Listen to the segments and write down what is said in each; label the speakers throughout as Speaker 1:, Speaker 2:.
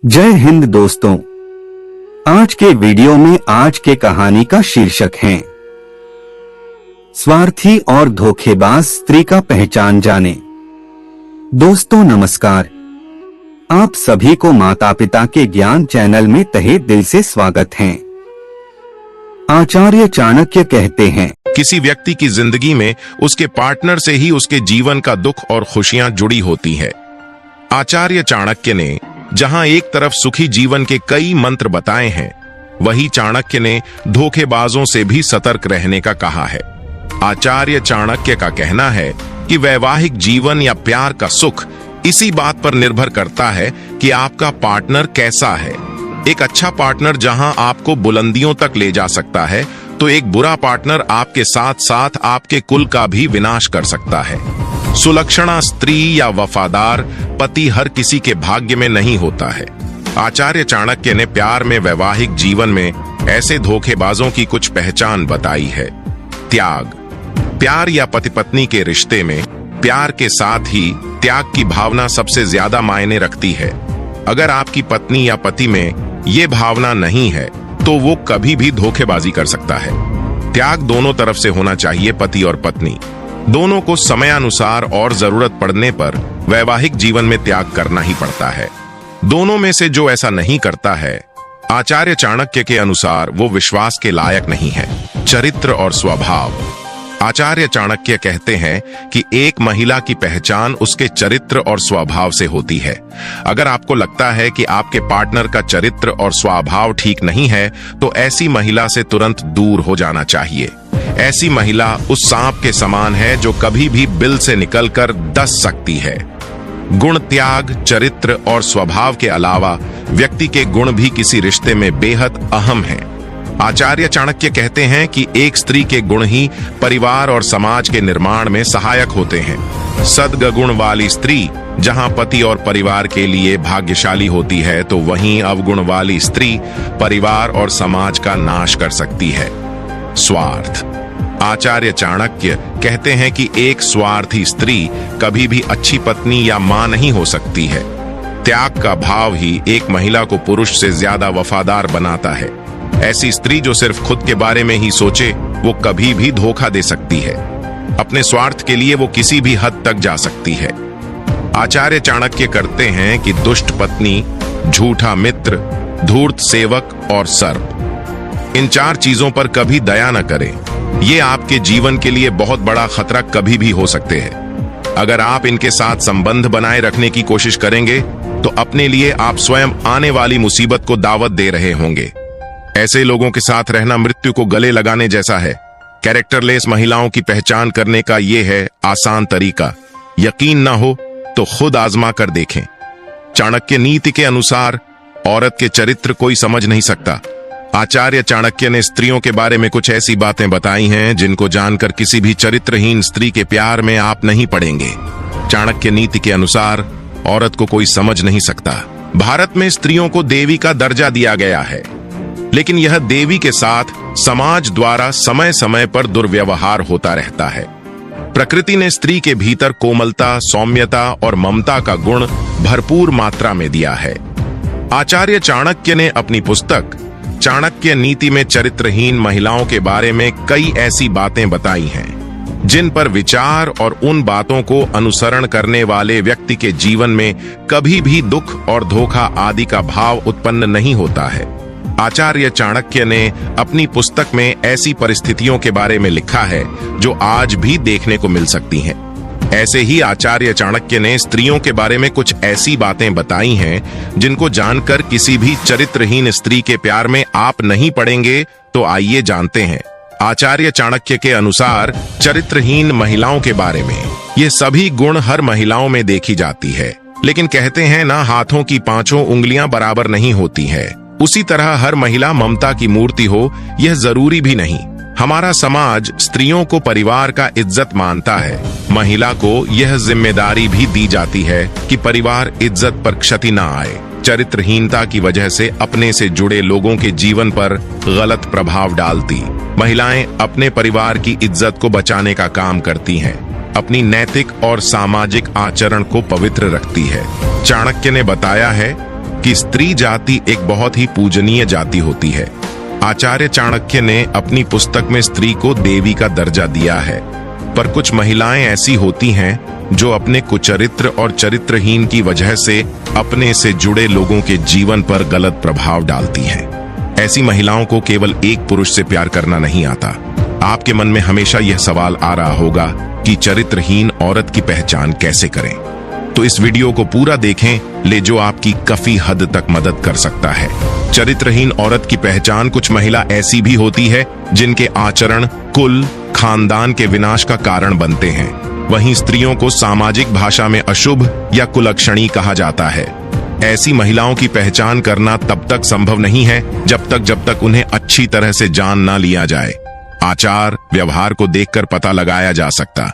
Speaker 1: जय हिंद दोस्तों, आज के वीडियो में आज के कहानी का शीर्षक है स्वार्थी और धोखेबाज स्त्री का पहचान जाने। दोस्तों नमस्कार, आप सभी को माता पिता के ज्ञान चैनल में तहे दिल से स्वागत है। आचार्य चाणक्य कहते हैं,
Speaker 2: किसी व्यक्ति की जिंदगी में उसके पार्टनर से ही उसके जीवन का दुख और खुशियां जुड़ी होती है। आचार्य चाणक्य ने जहां एक तरफ सुखी जीवन के कई मंत्र बताए हैं, वहीं चाणक्य ने धोखेबाजों से भी सतर्क रहने का कहा है। आचार्य चाणक्य का कहना है कि वैवाहिक जीवन या प्यार का सुख इसी बात पर निर्भर करता है कि आपका पार्टनर कैसा है। एक अच्छा पार्टनर जहां आपको बुलंदियों तक ले जा सकता है, तो एक बुरा पार्टनर आपके साथ साथ आपके कुल का भी विनाश कर सकता है। सुलक्षणा स्त्री या वफादार पति हर किसी के भाग्य में नहीं होता है। आचार्य चाणक्य ने प्यार में, वैवाहिक जीवन में ऐसे धोखेबाजों की कुछ पहचान बताई है। त्याग। प्यार या पति पत्नी के रिश्ते में प्यार के साथ ही त्याग की भावना सबसे ज्यादा मायने रखती है। अगर आपकी पत्नी या पति में ये भावना नहीं है, तो वो कभी भी धोखेबाजी कर सकता है। त्याग दोनों तरफ से होना चाहिए। पति और पत्नी दोनों को समयानुसार और जरूरत पड़ने पर वैवाहिक जीवन में त्याग करना ही पड़ता है। दोनों में से जो ऐसा नहीं करता है, आचार्य चाणक्य के अनुसार वो विश्वास के लायक नहीं है। चरित्र और स्वभाव। आचार्य चाणक्य कहते हैं कि एक महिला की पहचान उसके चरित्र और स्वभाव से होती है। अगर आपको लगता है कि आपके पार्टनर का चरित्र और स्वभाव ठीक नहीं है, तो ऐसी महिला से तुरंत दूर हो जाना चाहिए। ऐसी महिला उस सांप के समान है जो कभी भी बिल से निकलकर डस सकती है। गुण, त्याग, चरित्र और स्वभाव के अलावा व्यक्ति के गुण भी किसी रिश्ते में बेहद अहम हैं। आचार्य चाणक्य कहते हैं कि एक स्त्री के गुण ही परिवार और समाज के निर्माण में सहायक होते हैं। सद्गुण वाली स्त्री जहां पति और परिवार के लिए भाग्यशाली होती है, तो वहीं अवगुण वाली स्त्री परिवार और समाज का नाश कर सकती है। स्वार्थ। आचार्य चाणक्य कहते हैं कि एक स्वार्थी स्त्री कभी भी अच्छी पत्नी या मां नहीं हो सकती है। त्याग का भाव ही एक महिला को पुरुष से ज्यादा वफादार बनाता है। ऐसी स्त्री जो सिर्फ खुद के बारे में ही सोचे, वो कभी भी धोखा दे सकती है। अपने स्वार्थ के लिए वो किसी भी हद तक जा सकती है। आचार्य चाणक्य करते हैं कि दुष्ट पत्नी, झूठा मित्र, धूर्त सेवक और सर्प, इन चार चीजों पर कभी दया न करें। ये आपके जीवन के लिए बहुत बड़ा खतरा कभी भी हो सकते हैं। अगर आप इनके साथ संबंध बनाए रखने की कोशिश करेंगे, तो अपने लिए आप स्वयं आने वाली मुसीबत को दावत दे रहे होंगे। ऐसे लोगों के साथ रहना मृत्यु को गले लगाने जैसा है। कैरेक्टरलेस महिलाओं की पहचान करने का यह है आसान तरीका। यकीन ना हो तो खुद आजमा कर देखें। चाणक्य नीति के अनुसार औरत के चरित्र कोई समझ नहीं सकता। आचार्य चाणक्य ने स्त्रियों के बारे में कुछ ऐसी बातें बताई हैं जिनको जानकर किसी भी चरित्रहीन स्त्री के प्यार में आप नहीं पड़ेंगे। चाणक्य नीति के अनुसार औरत को कोई समझ नहीं सकता। भारत में स्त्रियों को देवी का दर्जा दिया गया है, लेकिन यह देवी के साथ समाज द्वारा समय समय पर दुर्व्यवहार होता रहता है। प्रकृति ने स्त्री के भीतर कोमलता, सौम्यता और ममता का गुण भरपूर मात्रा में दिया है। आचार्य चाणक्य ने अपनी पुस्तक चाणक्य नीति में चरित्रहीन महिलाओं के बारे में कई ऐसी बातें बताई हैं, जिन पर विचार और उन बातों को अनुसरण करने वाले व्यक्ति के जीवन में कभी भी दुख और धोखा आदि का भाव उत्पन्न नहीं होता है। आचार्य चाणक्य ने अपनी पुस्तक में ऐसी परिस्थितियों के बारे में लिखा है जो आज भी देखने को मिल सकती हैं। ऐसे ही आचार्य चाणक्य ने स्त्रियों के बारे में कुछ ऐसी बातें बताई हैं जिनको जानकर किसी भी चरित्रहीन स्त्री के प्यार में आप नहीं पड़ेंगे। तो आइए जानते हैं आचार्य चाणक्य के अनुसार चरित्रहीन महिलाओं के बारे में। ये सभी गुण हर महिलाओं में देखी जाती है, लेकिन कहते हैं ना, हाथों की पांचों उंगलियां बराबर नहीं होती है। उसी तरह हर महिला ममता की मूर्ति हो, यह जरूरी भी नहीं। हमारा समाज स्त्रियों को परिवार का इज्जत मानता है। महिला को यह जिम्मेदारी भी दी जाती है कि परिवार इज्जत पर क्षति न आए। चरित्रहीनता की वजह से अपने से जुड़े लोगों के जीवन पर गलत प्रभाव डालती महिलाएं अपने परिवार की इज्जत को बचाने का काम करती हैं। अपनी नैतिक और सामाजिक आचरण को पवित्र रखती है। चाणक्य ने बताया है कि स्त्री जाति एक बहुत ही पूजनीय जाति होती है। आचार्य चाणक्य ने अपनी पुस्तक में स्त्री को देवी का दर्जा दिया है, पर कुछ महिलाएं ऐसी होती हैं जो अपने कुचरित्र और चरित्रहीन की वजह से अपने से जुड़े लोगों के जीवन पर गलत प्रभाव डालती हैं। ऐसी महिलाओं को केवल एक पुरुष से प्यार करना नहीं आता। आपके मन में हमेशा यह सवाल आ रहा होगा कि चरित्रहीन औरत की पहचान कैसे करें। तो इस वीडियो को पूरा देखें ले जो आपकी काफी हद तक मदद कर सकता है। चरित्रहीन औरत की पहचान। कुछ महिला ऐसी भी होती है जिनके आचरण कुल खानदान के विनाश का कारण बनते हैं। वहीं स्त्रियों को सामाजिक भाषा में अशुभ या कुलक्षणी कहा जाता है। ऐसी महिलाओं की पहचान करना तब तक संभव नहीं है जब तक उन्हें अच्छी तरह से जान ना लिया जाए। आचार व्यवहार को देखकर पता लगाया जा सकता।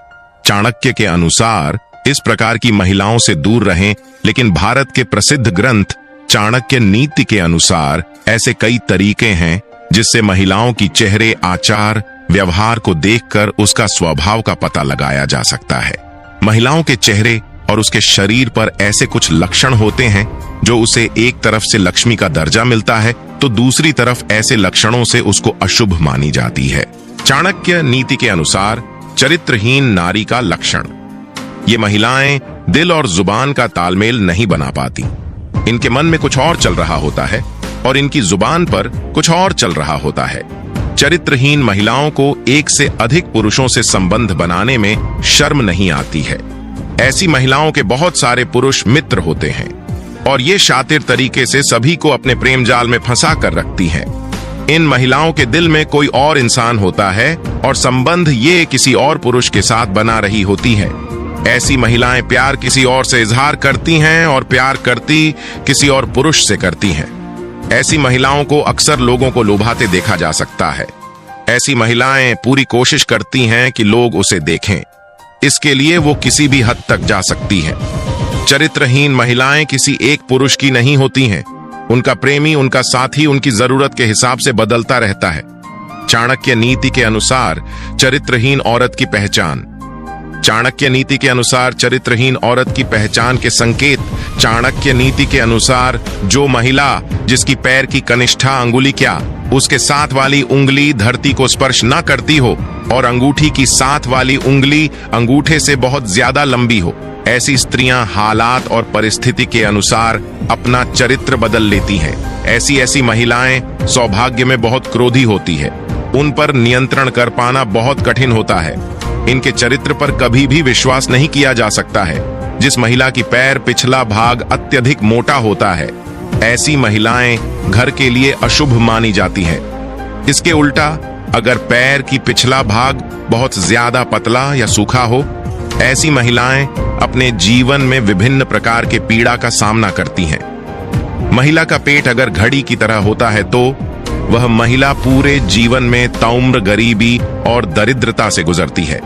Speaker 2: चाणक्य के अनुसार इस प्रकार की महिलाओं से दूर रहें, लेकिन भारत के प्रसिद्ध ग्रंथ चाणक्य नीति के अनुसार ऐसे कई तरीके हैं जिससे महिलाओं की चेहरे, आचार व्यवहार को देखकर उसका स्वभाव का पता लगाया जा सकता है। महिलाओं के चेहरे और उसके शरीर पर ऐसे कुछ लक्षण होते हैं जो उसे एक तरफ से लक्ष्मी का दर्जा मिलता है तो दूसरी तरफ ऐसे लक्षणों से उसको अशुभ मानी जाती है। चाणक्य नीति के अनुसार चरित्रहीन नारी का लक्षण। ये महिलाएं दिल और जुबान का तालमेल नहीं बना पाती। इनके मन में कुछ और चल रहा होता है और इनकी जुबान पर कुछ और चल रहा होता है। चरित्रहीन महिलाओं को एक से अधिक पुरुषों से संबंध बनाने में शर्म नहीं आती है। ऐसी महिलाओं के बहुत सारे पुरुष मित्र होते हैं और ये शातिर तरीके से सभी को अपने प्रेम जाल में फंसा कर रखती हैं। इन महिलाओं के दिल में कोई और इंसान होता है और संबंध ये किसी और पुरुष के साथ बना रही होती है। ऐसी महिलाएं प्यार किसी और से इजहार करती हैं और प्यार करती किसी और पुरुष से करती हैं। ऐसी महिलाओं को अक्सर लोगों को लुभाते देखा जा सकता है। ऐसी महिलाएं पूरी कोशिश करती हैं कि लोग उसे देखें। इसके लिए वो किसी भी हद तक जा सकती हैं। चरित्रहीन महिलाएं किसी एक पुरुष की नहीं होती हैं। उनका प्रेमी, उनका साथी उनकी जरूरत के हिसाब से बदलता रहता है। चाणक्य नीति के अनुसार चरित्रहीन औरत की पहचान। चाणक्य नीति के अनुसार चरित्रहीन औरत की पहचान के संकेत। चाणक्य नीति के अनुसार जो महिला जिसकी पैर की कनिष्ठा अंगुली क्या उसके साथ वाली उंगली धरती को स्पर्श न करती हो और अंगूठी की साथ वाली उंगली अंगूठे से बहुत ज्यादा लंबी हो, ऐसी स्त्रियां हालात और परिस्थिति के अनुसार अपना चरित्र बदल लेती हैं। ऐसी महिलाएं सौभाग्य में बहुत क्रोधी होती है। उन पर नियंत्रण कर पाना बहुत कठिन होता है। इनके चरित्र पर कभी भी विश्वास नहीं किया जा सकता है। जिस महिला की पैर पिछला भाग अत्यधिक मोटा होता है, ऐसी महिलाएं घर के लिए अशुभ मानी जाती हैं। इसके उल्टा अगर पैर की पिछला भाग बहुत ज्यादा पतला या सूखा हो, ऐसी महिलाएं अपने जीवन में विभिन्न प्रकार के पीड़ा का सामना करती हैं। महिला का पेट अगर घड़ी की तरह होता है तो वह महिला पूरे जीवन में तौम्र, गरीबी और दरिद्रता से गुजरती है।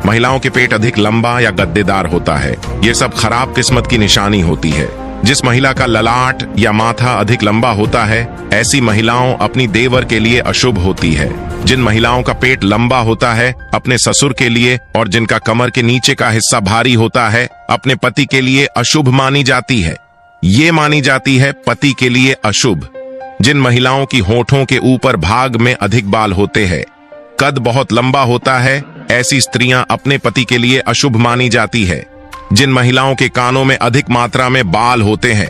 Speaker 2: महिलाओं के पेट अधिक लंबा या गद्देदार होता है। यह सब खराब किस्मत की निशानी होती है। जिस महिला का ललाट या माथा अधिक लंबा होता है, ऐसी महिलाओं अपनी देवर के लिए अशुभ होती है। जिन महिलाओं का पेट लंबा होता है अपने ससुर के लिए और जिनका कमर के नीचे का हिस्सा भारी होता है अपने पति के लिए अशुभ मानी जाती है। ये मानी जाती है पति के लिए अशुभ। जिन महिलाओं की होठों के ऊपर भाग में अधिक बाल होते हैं, कद बहुत लंबा होता है, ऐसी स्त्रियां अपने पति के लिए अशुभ मानी जाती है। जिन महिलाओं के कानों में अधिक मात्रा में बाल होते हैं,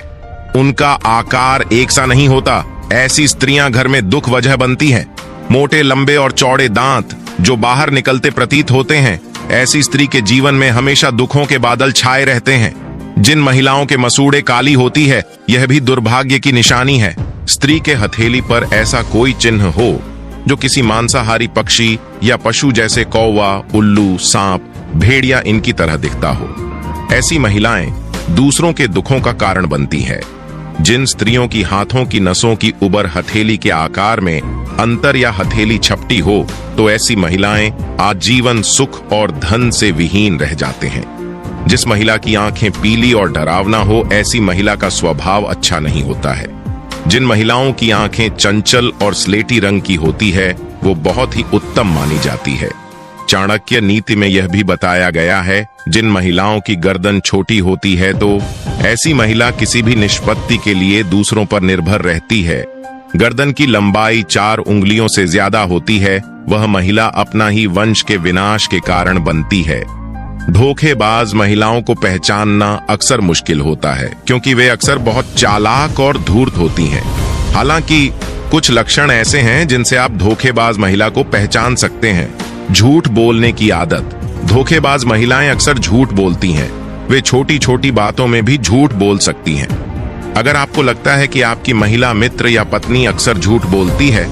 Speaker 2: उनका आकार एक सा नहीं होता, ऐसी स्त्रियां घर में दुख वजह बनती हैं। मोटे, लंबे और चौड़े दांत जो बाहर निकलते प्रतीत होते हैं, ऐसी स्त्री के जीवन में हमेशा दुखों के बादल छाए रहते हैं। जिन महिलाओं के मसूड़े काली होती है, यह भी दुर्भाग्य की निशानी है। स्त्री के हथेली पर ऐसा कोई चिन्ह हो जो किसी मांसाहारी पक्षी या पशु जैसे कौवा, उल्लू, सांप, भेड़िया इनकी तरह दिखता हो, ऐसी महिलाएं दूसरों के दुखों का कारण बनती है। जिन स्त्रियों की हाथों की नसों की उबर हथेली के आकार में अंतर या हथेली छपटी हो, तो ऐसी महिलाएं आजीवन सुख और धन से विहीन रह जाते हैं। जिस महिला की आंखें पीली और डरावना हो, ऐसी महिला का स्वभाव अच्छा नहीं होता है। जिन महिलाओं की आंखें चंचल और स्लेटी रंग की होती है, वो बहुत ही उत्तम मानी जाती है। चाणक्य नीति में यह भी बताया गया है, जिन महिलाओं की गर्दन छोटी होती है तो ऐसी महिला किसी भी निष्पत्ति के लिए दूसरों पर निर्भर रहती है। गर्दन की लंबाई 4 उंगलियों से ज्यादा होती है, वह महिला अपना ही वंश के विनाश के कारण बनती है। धोखेबाज महिलाओं को पहचानना अक्सर मुश्किल होता है, क्योंकि वे अक्सर बहुत चालाक और धूर्त होती हैं। हालांकि कुछ लक्षण ऐसे हैं जिनसे आप धोखेबाज महिला को पहचान सकते हैं। झूठ बोलने की आदत। धोखेबाज महिलाएं अक्सर झूठ बोलती हैं। वे छोटी छोटी बातों में भी झूठ बोल सकती हैं। अगर आपको लगता है कि आपकी महिला मित्र या पत्नी अक्सर झूठ बोलती है,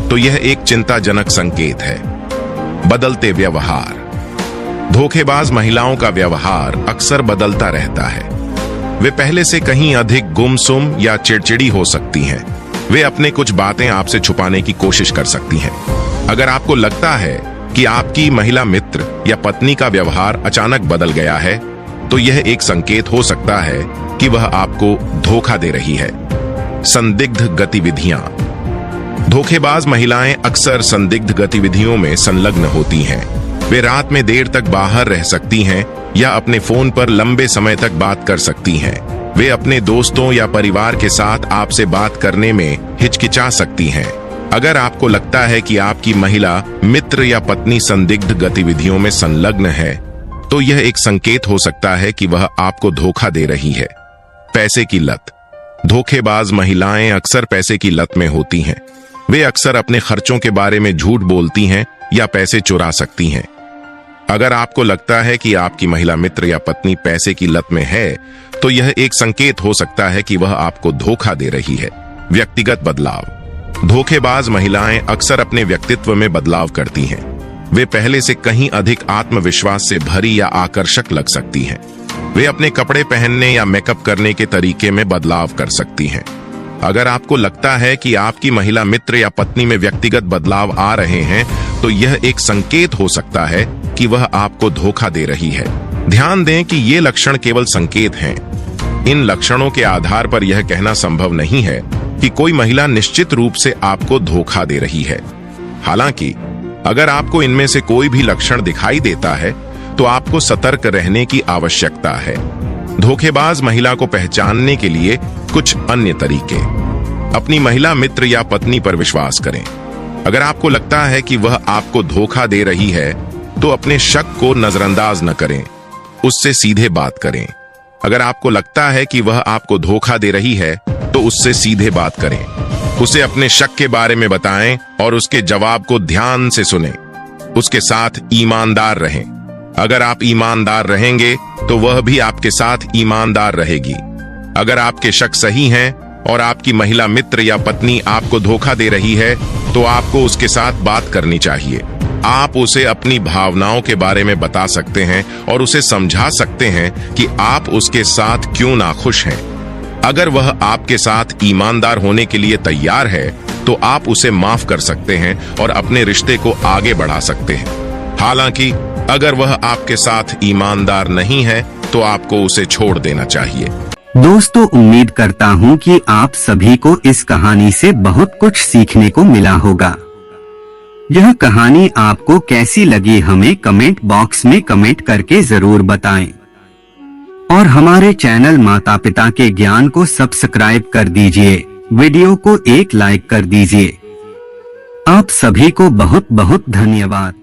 Speaker 2: तो यह एक चिंताजनक संकेत है। बदलते व्यवहार। धोखेबाज महिलाओं का व्यवहार अक्सर बदलता रहता है। वे पहले से कहीं अधिक गुमसुम या चिड़चिड़ी हो सकती हैं। वे अपने कुछ बातें आपसे छुपाने की कोशिश कर सकती हैं। अगर आपको लगता है कि आपकी महिला मित्र या पत्नी का व्यवहार अचानक बदल गया है, तो यह एक संकेत हो सकता है कि वह आपको धोखा दे रही है। संदिग्ध गतिविधियां। धोखेबाज महिलाएं अक्सर संदिग्ध गतिविधियों में संलग्न होती हैं। वे रात में देर तक बाहर रह सकती हैं या अपने फोन पर लंबे समय तक बात कर सकती हैं। वे अपने दोस्तों या परिवार के साथ आपसे बात करने में हिचकिचा सकती हैं। अगर आपको लगता है कि आपकी महिला मित्र या पत्नी संदिग्ध गतिविधियों में संलग्न है, तो यह एक संकेत हो सकता है कि वह आपको धोखा दे रही है। पैसे की लत। धोखेबाज महिलाएं अक्सर पैसे की लत में होती हैं। वे अक्सर अपने खर्चों के बारे में झूठ बोलती हैं या पैसे चुरा सकती हैं। अगर आपको लगता है कि आपकी महिला मित्र या पत्नी पैसे की लत में है, तो यह एक संकेत हो सकता है कि वह आपको धोखा दे रही है। व्यक्तिगत बदलाव। धोखेबाज महिलाएं अक्सर अपने व्यक्तित्व में बदलाव करती हैं। वे पहले से कहीं अधिक आत्मविश्वास से भरी या आकर्षक लग सकती हैं। वे अपने कपड़े पहनने या मेकअप करने के तरीके में बदलाव कर सकती हैं। अगर आपको लगता है कि आपकी महिला मित्र या पत्नी में व्यक्तिगत बदलाव आ रहे हैं, तो यह एक संकेत हो सकता है कि वह आपको धोखा दे रही है। ध्यान दें कि ये लक्षण केवल संकेत हैं। इन लक्षणों के आधार पर यह कहना संभव नहीं है कि कोई महिला निश्चित रूप से आपको धोखा दे रही है। हालांकि अगर आपको इनमें से कोई भी लक्षण दिखाई देता है, तो आपको सतर्क रहने की आवश्यकता है। धोखेबाज महिला को पहचानने के लिए कुछ अन्य तरीके। अपनी महिला मित्र या पत्नी पर विश्वास करें। अगर आपको लगता है कि वह आपको धोखा दे रही है, तो अपने शक को नजरअंदाज न करें, उससे सीधे बात करें। अगर आपको लगता है कि वह आपको धोखा दे रही है, तो उससे सीधे बात करें। उसे अपने शक के बारे में बताएं और उसके जवाब को ध्यान से सुनें। उसके साथ ईमानदार रहें। अगर आप ईमानदार रहेंगे, तो वह भी आपके साथ ईमानदार रहेगी। अगर आपके शक सही हैं और आपकी महिला मित्र या पत्नी आपको धोखा दे रही है, तो आपको उसके साथ बात करनी चाहिए। आप उसे अपनी भावनाओं के बारे में बता सकते हैं और उसे समझा सकते हैं कि आप उसके साथ क्यों नाखुश हैं। अगर वह आपके साथ ईमानदार होने के लिए तैयार है, तो आप उसे माफ कर सकते हैं और अपने रिश्ते को आगे बढ़ा सकते हैं। हालांकि अगर वह आपके साथ ईमानदार नहीं है, तो आपको उसे छोड़ देना चाहिए।
Speaker 1: दोस्तों, उम्मीद करता हूँ कि आप सभी को इस कहानी से बहुत कुछ सीखने को मिला होगा। यह कहानी आपको कैसी लगी, हमें कमेंट बॉक्स में कमेंट करके जरूर बताएं। और हमारे चैनल माता पिता के ज्ञान को सब्सक्राइब कर दीजिए। वीडियो को एक लाइक कर दीजिए। आप सभी को बहुत बहुत धन्यवाद।